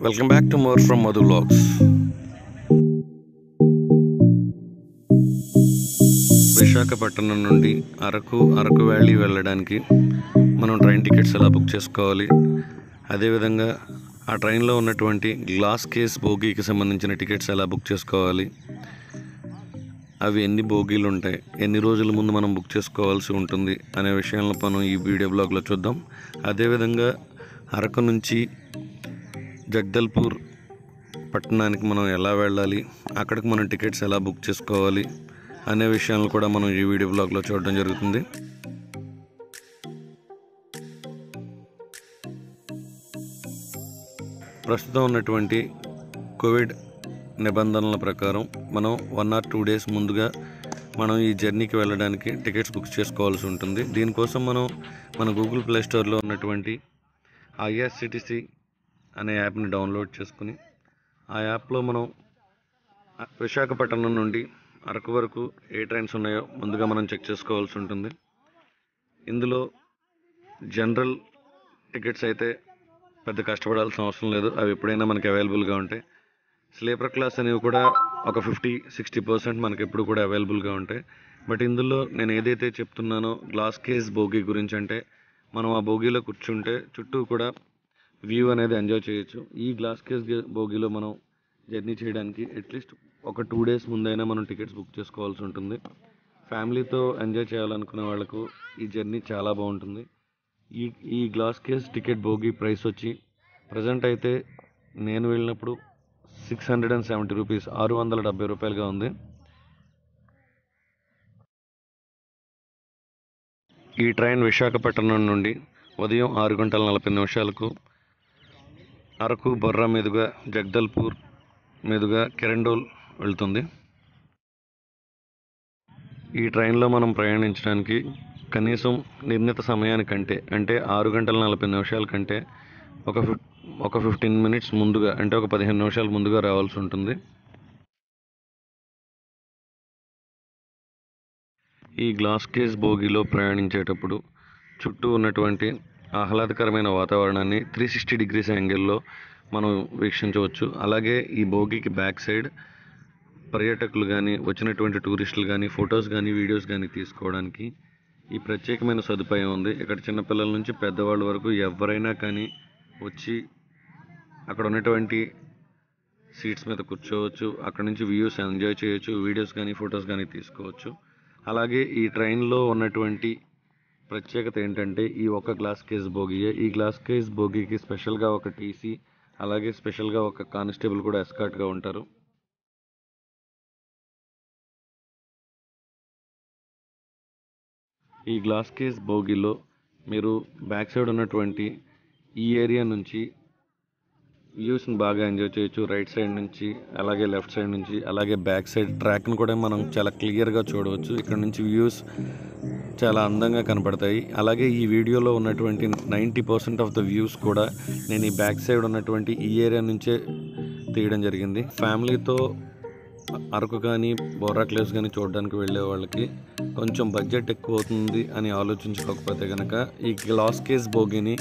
Welcome back to more from Madhu Vlogs. Visakhapatnam నుండి Araku valley వెళ్ళడానికి మనం ట్రైన్ టికెట్స్ ఎలా బుక్ చేసుకోవాలి, అదేవిధంగా ఆ ట్రైన్లో ఉన్నటువంటి గ్లాస్ కేస్ బోగీకి సంబంధించిన టికెట్స్ ఎలా బుక్ చేసుకోవాలి, అవి ఎన్ని బోగీలు ఉంటాయి, ఎన్ని రోజుల ముందు మనం బుక్ చేసుకోవాల్సి ఉంటుంది అనే విషయాలను మనం ఈ వీడియో బ్లాగ్లో చూద్దాం. అదేవిధంగా అరకు నుంచి జగదల్పూర్ పట్టణానికి మనం ఎలా వెళ్ళాలి, అక్కడికి మనం టికెట్స్ ఎలా బుక్ చేసుకోవాలి అనే విషయాలను కూడా మనం ఈ వీడియో బ్లాగ్లో చూడడం జరుగుతుంది. ప్రస్తుతం ఉన్నటువంటి కోవిడ్ నిబంధనల ప్రకారం మనం 1 or 2 days ముందుగా మనం ఈ జర్నీకి వెళ్ళడానికి టికెట్స్ బుక్ చేసుకోవాల్సి ఉంటుంది. దీనికోసం మనం మన గూగుల్ ప్లే స్టోర్లో ఉన్నటువంటి ఐఆర్సిటిసి అనే యాప్ని డౌన్లోడ్ చేసుకుని ఆ యాప్లో మనం విశాఖపట్నం నుండి అరకు వరకు ఏ ట్రైన్స్ ఉన్నాయో ముందుగా మనం చెక్ చేసుకోవాల్సి ఉంటుంది. ఇందులో జనరల్ టికెట్స్ అయితే పెద్ద కష్టపడాల్సిన అవసరం లేదు, అవి ఎప్పుడైనా మనకి అవైలబుల్గా ఉంటాయి. స్లీపర్ క్లాస్ అనేవి కూడా ఒక 50-60% మనకి ఎప్పుడు కూడా అవైలబుల్గా ఉంటాయి. బట్ ఇందులో నేను ఏదైతే చెప్తున్నానో గ్లాస్ కేస్ బోగీ గురించి, అంటే మనం ఆ బోగీలో కూర్చుంటే చుట్టూ కూడా వ్యూ అనేది ఎంజాయ్ చేయొచ్చు. ఈ గ్లాస్ కేస్ బోగీలో మనం జర్నీ చేయడానికి అట్లీస్ట్ ఒక 2 days ముందైనా మనం టికెట్స్ బుక్ చేసుకోవాల్సి ఉంటుంది. ఫ్యామిలీతో ఎంజాయ్ చేయాలనుకునే వాళ్ళకు ఈ జర్నీ చాలా బాగుంటుంది. ఈ glass case ticket bogie price వచ్చి ప్రజెంట్ అయితే నేను వెళ్ళినప్పుడు 670 రూపీస్, 670 రూపాయలుగా ఉంది. ఈ ట్రైన్ విశాఖపట్నం నుండి ఉదయం 6:40 అరకు బొర్రా మీదుగా జగదల్పూర్ మీదుగా కిరండోల్ వెళ్తుంది. ఈ ట్రైన్లో మనం ప్రయాణించడానికి కనీసం నిర్ణీత సమయానికంటే, అంటే 6:40 కంటే ఒక 15 minutes ముందుగా, అంటే ఒక 15 నిమిషాలు ముందుగా రావాల్సి ఉంటుంది. ఈ గ్లాస్ కేస్ బోగీలో ప్రయాణించేటప్పుడు చుట్టూ ఉన్నటువంటి ఆహ్లాదకరమైన వాతావరణాన్ని 360 degrees యాంగిల్లో మనం వీక్షించవచ్చు. అలాగే ఈ బోగీకి బ్యాక్ సైడ్ పర్యాటకులు కానీ, వచ్చినటువంటి టూరిస్టులు కానీ ఫొటోస్ కానీ వీడియోస్ కానీ తీసుకోవడానికి ఈ ప్రత్యేకమైన సదుపాయం ఉంది. ఇక్కడ చిన్నపిల్లల నుంచి పెద్దవాళ్ళ వరకు ఎవరైనా కానీ వచ్చి అక్కడ ఉన్నటువంటి సీట్స్ మీద కూర్చోవచ్చు, అక్కడ నుంచి వ్యూస్ ఎంజాయ్ చేయొచ్చు, వీడియోస్ కానీ ఫొటోస్ కానీ తీసుకోవచ్చు. అలాగే ఈ ట్రైన్లో ఉన్నటువంటి ప్రత్యేకత ఏంటంటే ఈ ఒక గ్లాస్ కేస్ బోగీయే. ఈ గ్లాస్ కేస్ బోగీకి స్పెషల్గా ఒక టీసీ, అలాగే స్పెషల్గా ఒక కానిస్టేబుల్ కూడా ఎస్కార్ట్గా ఉంటారు. ఈ గ్లాస్ కేస్ బోగీలో మీరు బ్యాక్ సైడ్ ఉన్నటువంటి ఈ ఏరియా నుంచి వ్యూస్ని బాగా ఎంజాయ్ చేయొచ్చు. రైట్ సైడ్ నుంచి, అలాగే లెఫ్ట్ సైడ్ నుంచి, అలాగే బ్యాక్ సైడ్ ట్రాక్ను కూడా మనం చాలా క్లియర్గా చూడవచ్చు. ఇక్కడ నుంచి వ్యూస్ చాలా అందంగా కనపడతాయి. అలాగే ఈ వీడియోలో ఉన్నటువంటి 90% ఆఫ్ ద వ్యూస్ కూడా నేను ఈ బ్యాక్ సైడ్ ఉన్నటువంటి ఈ ఏరియా నుంచే తీయడం జరిగింది. ఫ్యామిలీతో అరకు కానీ బొర్రా క్లేవ్స్ కానీ చూడడానికి వెళ్ళే వాళ్ళకి కొంచెం బడ్జెట్ ఎక్కువ అవుతుంది అని ఆలోచించుకోకపోతే కనుక ఈ గ్లాస్ కేస్ బోగీని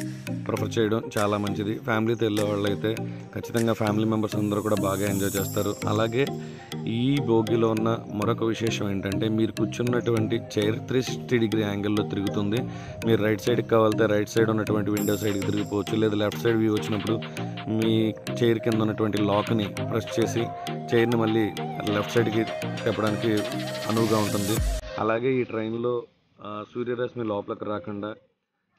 ప్రిఫర్ చేయడం చాలా మంచిది. ఫ్యామిలీతో వెళ్ళే వాళ్ళు అయితే ఖచ్చితంగా ఫ్యామిలీ మెంబర్స్ అందరూ కూడా బాగా ఎంజాయ్ చేస్తారు. అలాగే ఈ బోగీలో ఉన్న మరొక విశేషం ఏంటంటే మీరు కూర్చున్నటువంటి చైర్ 360 degree యాంగిల్లో తిరుగుతుంది. మీరు రైట్ సైడ్కి కావాలితే రైట్ సైడ్ ఉన్నటువంటి విండో సైడ్కి తిరిగిపోవచ్చు, లేదా లెఫ్ట్ సైడ్ వ్యూ వచ్చినప్పుడు మీ చైర్ కింద ఉన్నటువంటి లాక్ని ప్రెస్ చేసి చైర్ని మళ్ళీ లెఫ్ట్ సైడ్కి తిప్పడానికి అనువుగా ఉంటుంది. అలాగే ఈ ట్రైన్లో సూర్యరశ్మి లోపలికి రాకుండా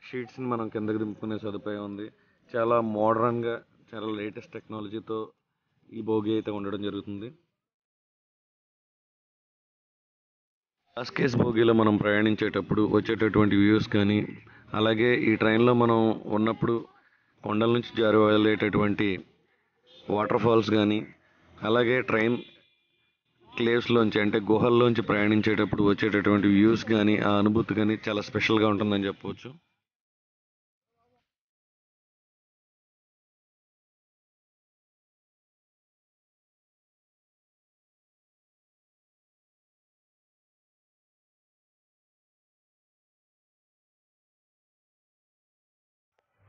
షీట్స్ని మనం కిందకి దింపుకునే సదుపాయం ఉంది. చాలా మోడర్న్గా, చాలా లేటెస్ట్ టెక్నాలజీతో ఈ బోగీ అయితే ఉండడం జరుగుతుంది. గ్లాస్ కేస్ బోగీలో మనం ప్రయాణించేటప్పుడు వచ్చేటటువంటి వ్యూస్ కానీ, అలాగే ఈ ట్రైన్లో మనం ఉన్నప్పుడు కొండల నుంచి జారి వెళ్ళేటటువంటి వాటర్ ఫాల్స్ కానీ, అలాగే ట్రైన్ క్లేవ్స్లోంచి, అంటే గుహల్లోంచి ప్రయాణించేటప్పుడు వచ్చేటటువంటి వ్యూస్ కానీ, ఆ అనుభూతి కానీ చాలా స్పెషల్గా ఉంటుందని చెప్పవచ్చు.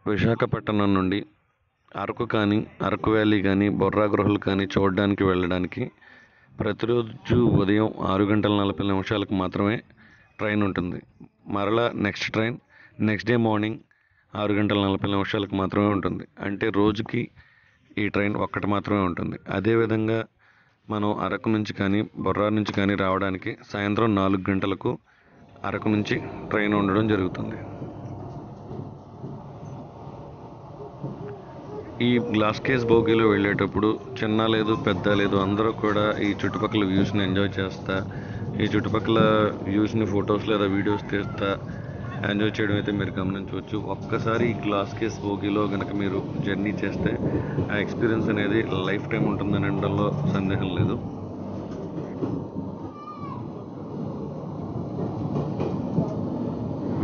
విశాఖపట్నం నుండి అరకు కానీ, అరకు వ్యాలీ కానీ, బొర్రా గుహలు కానీ చూడడానికి వెళ్ళడానికి ప్రతిరోజు ఉదయం 6:40 మాత్రమే ట్రైన్ ఉంటుంది. మరలా next train next day morning 6:40 మాత్రమే ఉంటుంది. అంటే రోజుకి ఈ ట్రైన్ ఒక్కటి మాత్రమే ఉంటుంది. అదేవిధంగా మనం అరకు నుంచి కానీ, బొర్రా నుంచి కానీ రావడానికి సాయంత్రం 4 గంటలకు అరకు నుంచి ట్రైన్ ఉండడం జరుగుతుంది. ఈ గ్లాస్ కేజ్ బోగీలో వెళ్ళేటప్పుడు చిన్న లేదు పెద్ద లేదు అందరూ కూడా ఈ చుట్టుపక్కల వ్యూస్ని ఎంజాయ్ చేస్తా, ఈ చుట్టుపక్కల వ్యూస్ని ఫొటోస్ లేదా వీడియోస్ తీస్తా ఎంజాయ్ చేయడం అయితే మీరు గమనించవచ్చు. ఒక్కసారి ఈ గ్లాస్ కేజ్ బోగీలో కనుక మీరు జర్నీ చేస్తే ఆ ఎక్స్పీరియన్స్ అనేది లైఫ్ టైం ఉంటుందని అనడంలో సందేహం లేదు.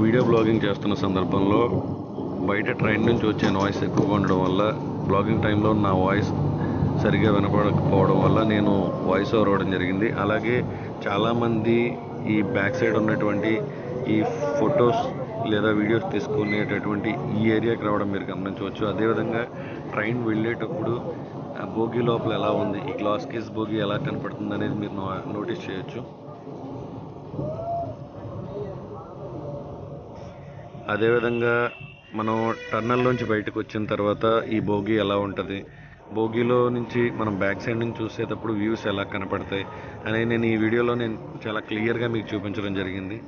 వీడియో బ్లాగింగ్ చేస్తున్న సందర్భంలో బయట ట్రైన్ నుంచి వచ్చే నాయిస్ ఎక్కువగా ఉండడం వల్ల బ్లాగింగ్ టైంలో నా వాయిస్ సరిగ్గా వినపడకపోవడం వల్ల నేను వాయిస్ ఓవర్ అవ్వడం జరిగింది. అలాగే చాలామంది ఈ బ్యాక్ సైడ్ ఉన్నటువంటి ఈ ఫొటోస్ లేదా వీడియోస్ తీసుకునేటటువంటి ఈ ఏరియాకి రావడం మీరు గమనించవచ్చు. అదేవిధంగా ట్రైన్ వెళ్ళేటప్పుడు బోగి లోపల ఎలా ఉంది, ఈ గ్లాస్ కేజ్ బోగి ఎలా కనపడుతుంది అనేది మీరు నోటీస్ చేయొచ్చు. అదేవిధంగా మనం టన్నల్లోంచి బయటకు వచ్చిన తర్వాత ఈ బోగి ఎలా ఉంటుంది, బోగిలో నుంచి మనం బ్యాక్ సైడ్ నుంచి చూసేటప్పుడు వ్యూస్ ఎలా కనపడతాయి అనేది నేను ఈ వీడియోలో చాలా క్లియర్గా మీకు చూపించడం జరిగింది.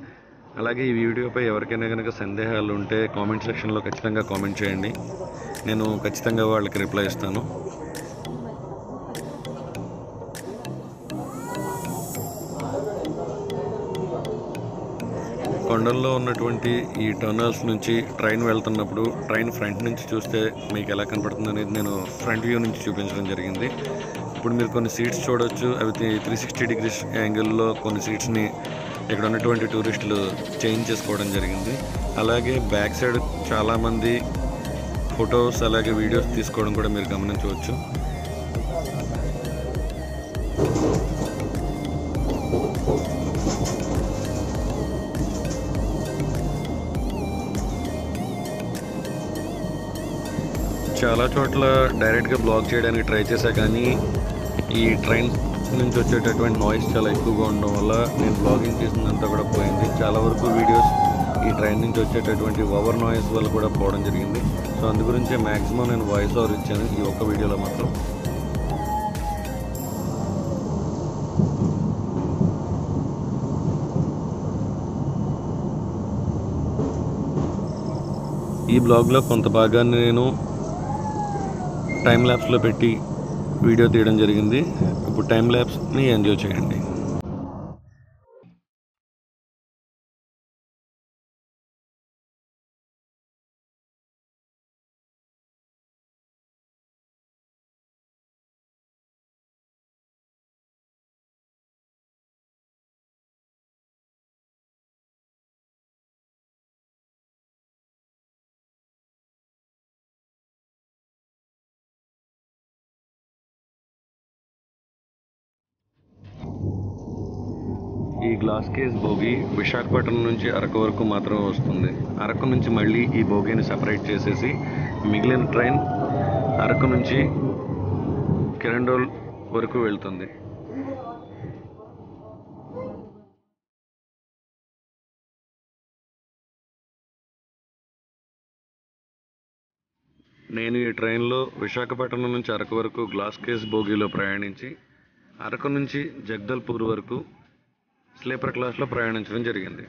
అలాగే ఈ వీడియోపై ఎవరికైనా కనుక సందేహాలు ఉంటే కామెంట్ సెక్షన్లో ఖచ్చితంగా కామెంట్ చేయండి, నేను ఖచ్చితంగా వాళ్ళకి రిప్లై ఇస్తాను. కొండల్లో ఉన్నటువంటి ఈ టర్నల్స్ నుంచి ట్రైన్ వెళ్తున్నప్పుడు ట్రైన్ ఫ్రంట్ నుంచి చూస్తే మీకు ఎలా కనపడుతుంది అనేది నేను ఫ్రంట్ వ్యూ నుంచి చూపించడం జరిగింది. ఇప్పుడు మీరు కొన్ని సీట్స్ చూడవచ్చు, అవి 360 డిగ్రీస్ యాంగిల్లో కొన్ని సీట్స్ని ఇక్కడ ఉన్నటువంటి టూరిస్టులు చేంజ్ చేసుకోవడం జరిగింది. అలాగే బ్యాక్ సైడ్ చాలామంది ఫొటోస్ అలాగే వీడియోస్ తీసుకోవడం కూడా మీరు గమనించవచ్చు. చాలా చోట్ల డైరెక్ట్గా బ్లాగ్ చేయడానికి ట్రై చేశా, కానీ ఈ ట్రైన్ నుంచి వచ్చేటటువంటి నాయిస్ చాలా ఎక్కువగా ఉండడం వల్ల నేను బ్లాగింగ్ చేసినంతా కూడా పోయింది. చాలా వరకు వీడియోస్ ఈ ట్రైన్ నుంచి వచ్చేటటువంటి ఓవర్ నాయిస్ వల్ల కూడా పోవడం జరిగింది. సో అందుగురించే మ్యాక్సిమం నేను వాయిస్ ఓవర్ ఇచ్చాను ఈ ఒక్క వీడియోలో మాత్రం. ఈ బ్లాగ్లో కొంత భాగాన్ని నేను టైం ల్యాప్స్లో పెట్టి వీడియో తీయడం జరిగింది. ఇప్పుడు టైం ల్యాప్స్ని ఎంజాయ్ చేయండి. ఈ గ్లాస్ కేజ్ బోగి విశాఖపట్నం నుంచి అరకు వరకు మాత్రమే వస్తుంది. అరకు నుంచి మళ్ళీ ఈ బోగిని సపరేట్ చేసేసి మిగిలిన ట్రైన్ అరకు నుంచి కిరండోల్ వరకు వెళ్తుంది. నేను ఈ ట్రైన్లో విశాఖపట్నం నుంచి అరకు వరకు గ్లాస్ కేజ్ బోగిలో ప్రయాణించి అరకు నుంచి జగదల్పూర్ వరకు స్లీపర్ క్లాస్లో ప్రయాణించడం జరిగింది.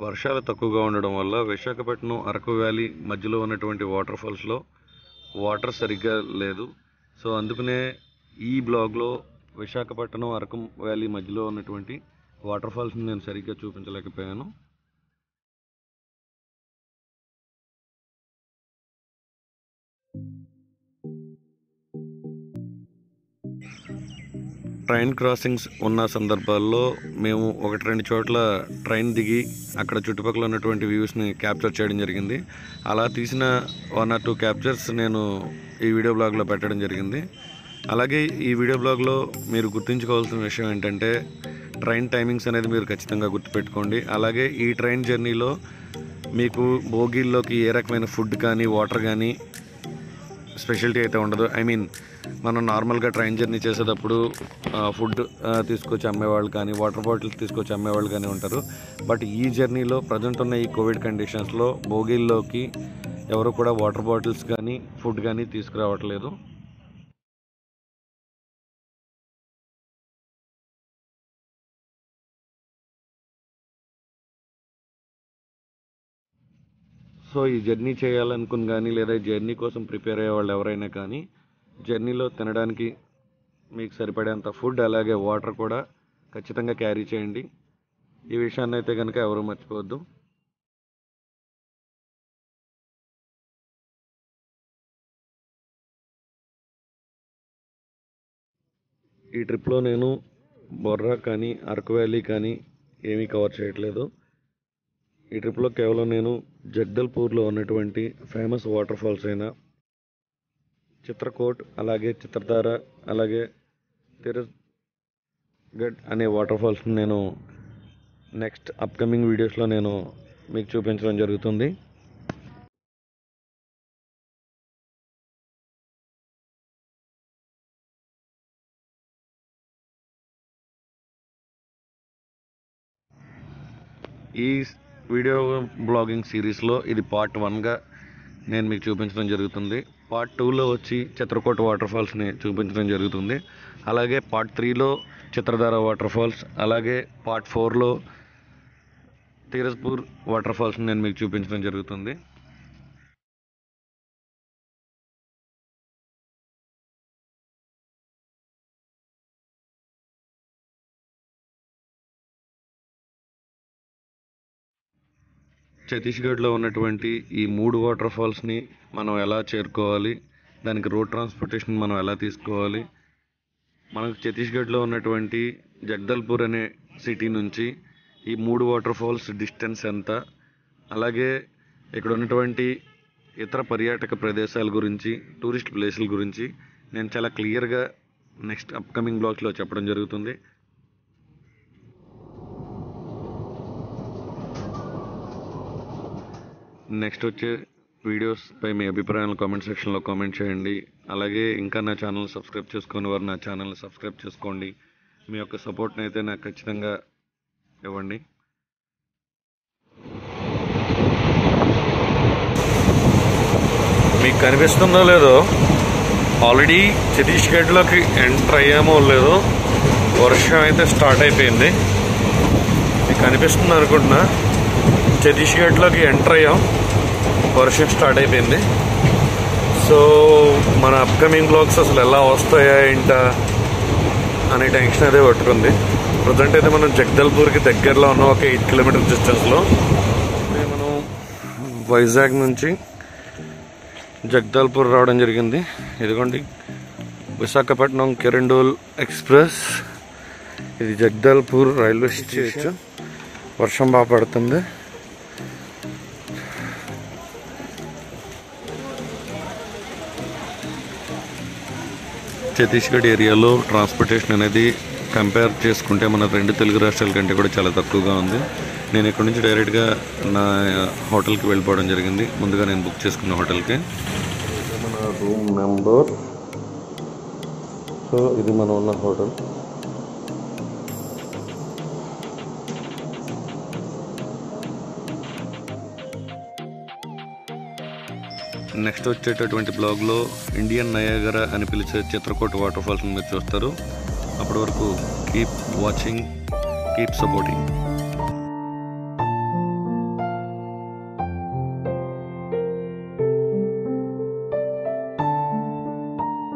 వర్షాలు తక్కువగా ఉండడం వల్ల విశాఖపట్నం అరకు వ్యాలీ మధ్యలో ఉన్నటువంటి వాటర్ ఫాల్స్లో వాటర్ సరిగ్గా లేదు. సో అందుకనే ఈ బ్లాగ్లో విశాఖపట్నం అరకు వ్యాలీ మధ్యలో ఉన్నటువంటి వాటర్ ఫాల్స్ని నేను సరిగ్గా చూపించలేకపోయాను. ట్రైన్ క్రాసింగ్స్ ఉన్న సందర్భాల్లో మేము 1-2 చోట్ల ట్రైన్ దిగి అక్కడ చుట్టుపక్కల ఉన్నటువంటి వ్యూస్ని క్యాప్చర్ చేయడం జరిగింది. అలా తీసిన 1 or 2 క్యాప్చర్స్ నేను ఈ వీడియో బ్లాగ్లో పెట్టడం జరిగింది. అలాగే ఈ వీడియో బ్లాగ్లో మీరు గుర్తుంచుకోవాల్సిన విషయం ఏంటంటే ట్రైన్ టైమింగ్స్ అనేది మీరు ఖచ్చితంగా గుర్తుపెట్టుకోండి. అలాగే ఈ ట్రైన్ జర్నీలో మీకు బోగీల్లోకి ఏ రకమైన ఫుడ్ కానీ వాటర్ కానీ స్పెషాలిటీ అయితే ఉండదు. మనం నార్మల్గా ట్రైన్ జర్నీ చేసేటప్పుడు ఫుడ్ తీసుకొచ్చి అమ్మేవాళ్ళు కానీ వాటర్ బాటిల్స్ తీసుకొచ్చి అమ్మేవాళ్ళు కానీ ఉంటారు. బట్ ఈ జర్నీలో ప్రజెంట్ ఉన్న ఈ కోవిడ్ కండిషన్స్లో బోగీల్లోకి ఎవరు కూడా వాటర్ బాటిల్స్ కానీ ఫుడ్ కానీ తీసుకురావట్లేదు. సో ఈ జర్నీ చేయాలనుకుని కానీ లేదా జర్నీ కోసం ప్రిపేర్ అయ్యే వాళ్ళు ఎవరైనా కానీ జర్నీలో తినడానికి మీకు సరిపడేంత ఫుడ్ అలాగే వాటర్ కూడా ఖచ్చితంగా క్యారీ చేయండి. ఈ విషయాన్ని అయితే కనుక ఎవరు మర్చిపోవద్దు. ఈ ట్రిప్లో నేను బొర్రా కానీ అరకు వ్యాలీ కానీ ఏమీ కవర్ చేయట్లేదు. ఈ ట్రిప్లో కేవలం నేను జగదల్పూర్లో ఉన్నటువంటి ఫేమస్ వాటర్ ఫాల్స్ అయిన చిత్రకోట్ అలాగే చిత్రధార అలాగే తిరస్గఢ్ అనే వాటర్ ఫాల్స్ని నేను నెక్స్ట్ అప్కమింగ్ వీడియోస్లో నేను మీకు చూపించడం జరుగుతుంది. ఈ వీడియో బ్లాగింగ్ సిరీస్లో ఇది పార్ట్ 1గా నేను మీకు చూపించడం జరుగుతుంది. పార్ట్ 2లో వచ్చి చిత్రకోట వాటర్ ఫాల్స్ని చూపించడం జరుగుతుంది. అలాగే పార్ట్ 3లో చిత్రధార వాటర్ ఫాల్స్ అలాగే పార్ట్ 4లో తీరస్పూర్ వాటర్ ఫాల్స్ని నేను మీకు చూపించడం జరుగుతుంది. ఛత్తీస్గఢ్లో ఉన్నటువంటి ఈ 3 వాటర్ ఫాల్స్ని మనం ఎలా చేరుకోవాలి, దానికి రోడ్ ట్రాన్స్పోర్టేషన్ మనం ఎలా తీసుకోవాలి, మనకు ఛత్తీస్గఢ్లో ఉన్నటువంటి జగదల్పూర్ అనే సిటీ నుంచి ఈ 3 వాటర్ ఫాల్స్ డిస్టెన్స్ ఎంత, అలాగే ఇక్కడ ఉన్నటువంటి ఇతర పర్యాటక ప్రదేశాల గురించి టూరిస్ట్ ప్లేసుల గురించి నేను చాలా క్లియర్గా నెక్స్ట్ అప్కమింగ్ బ్లాగ్స్లో చెప్పడం జరుగుతుంది. నెక్స్ట్ వచ్చే వీడియోస్పై మీ అభిప్రాయాలను కామెంట్ సెక్షన్లో కామెంట్ చేయండి. అలాగే ఇంకా నా ఛానల్ సబ్స్క్రైబ్ చేసుకునే వారు నా ఛానల్ని సబ్స్క్రైబ్ చేసుకోండి. మీ యొక్క సపోర్ట్ని అయితే నాకు ఖచ్చితంగా ఇవ్వండి. మీకు కనిపిస్తుందో లేదో ఆల్రెడీ ఛత్తీస్గఢ్లోకి ఎంటర్ అయ్యామో లేదో వర్షం అయితే స్టార్ట్ అయిపోయింది. మీకు కనిపిస్తుంది అనుకుంటున్నా. ఛత్తీస్గఢ్లోకి ఎంటర్ అయ్యాం, వర్షం స్టార్ట్ అయిపోయింది. సో మన అప్కమింగ్ బ్లాగ్స్ అసలు ఎలా వస్తాయా ఏంటా అనే టెన్షన్ అదే పట్టుకుంది. ప్రజెంట్ అయితే మనం జగదల్పూర్కి దగ్గరలో ఉన్న ఒక 8 కిలోమీటర్ డిస్టెన్స్లో మనం వైజాగ్ నుంచి జగదల్పూర్ రావడం జరిగింది. ఇదిగోండి విశాఖపట్నం కిరండూల్ ఎక్స్ప్రెస్. ఇది జగదల్పూర్ రైల్వే స్టేషన్. వర్షం బాగా పడుతుంది. ఛత్తీస్గఢ్ ఏరియాలో ట్రాన్స్పోర్టేషన్ అనేది కంపేర్ చేసుకుంటే మన 2 తెలుగు రాష్ట్రాల కంటే కూడా చాలా తక్కువగా ఉంది. నేను ఇక్కడ నుంచి డైరెక్ట్గా నా హోటల్కి వెళ్ళిపోవడం జరిగింది. ముందుగా నేను బుక్ చేసుకున్న హోటల్కి. మన రూమ్ నెంబర్. సో ఇది మనం ఉన్న హోటల్. నెక్స్ట్ వచ్చేటటువంటి బ్లాగ్లో ఇండియన్ నయాగరా అని పిలిచే చిత్రకోట వాటర్ ఫాల్స్ మీరు చూస్తారు. అప్పటి వరకు కీప్ వాచింగ్, కీప్ సపోర్టింగ్.